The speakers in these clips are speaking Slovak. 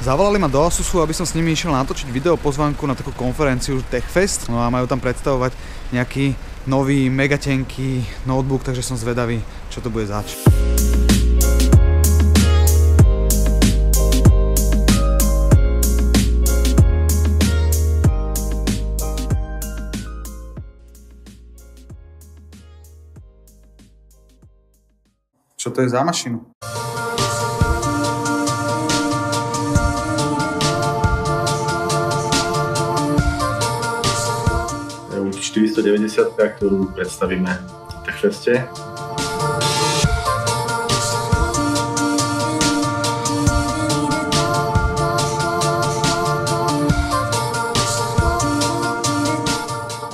Zavolali ma do Asusu, aby som s nimi išiel natočiť video pozvánku na takú konferenciu TechFest. No a majú tam predstavovať nejaký nový, megatenký notebook, takže som zvedavý, čo to bude zač. Čo to je za mašinu? Je 490, ktorú predstavíme v TechFeste.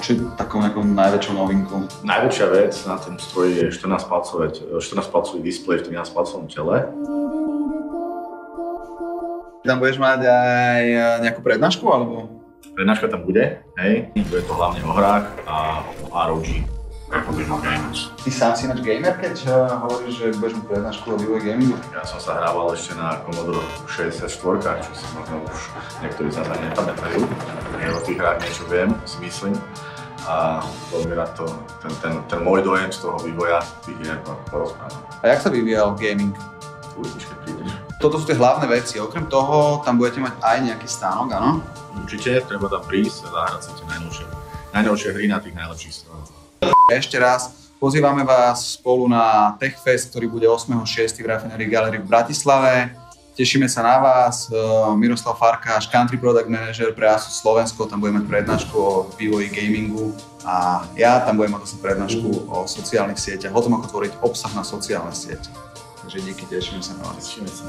Čo je takou nejakou najväčšou novinkou? Najväčšia vec na tom stroji je 14-palcový displej v 13-palcovom tele. Tam budeš mať aj nejakú prednášku, alebo? Prednáška tam bude, hej. Bude to hlavne o hrách a o ROG, Revolution Games. Ty sám si ináč gamer, keď hovoríš, že budeš mať prednášku o vývoji gamingu? Ja som sa hrával ešte na Commodore 64, čo si možno už niektorí z nás aj nepamätajú. O tých hrách niečo viem, si myslím. A veľmi rád to, ten môj dojem z toho vývoja tých hier porozprávam. A jak sa vyvíjal gaming? Uvidíš, keď prídeš. Toto sú tie hlavné veci. Okrem toho, tam budete mať aj nejaký stánok, áno? Určite, treba tam prísť a zahrať si tie najnovšie hry na tých najlepších strojoch. Ešte raz, pozývame vás spolu na TechFest, ktorý bude 8.6. v Raffinery Gallery v Bratislave. Tešíme sa na vás. Miroslav Farkáš, Country Product Manager pre Asus Slovensko, tam budeme mať prednášku o vývoji gamingu a ja tam budem mať prednášku o sociálnych sieťach, o tom, ako tvoriť obsah na sociálne siete. Takže díky, tešíme sa na vás. Tešíme sa.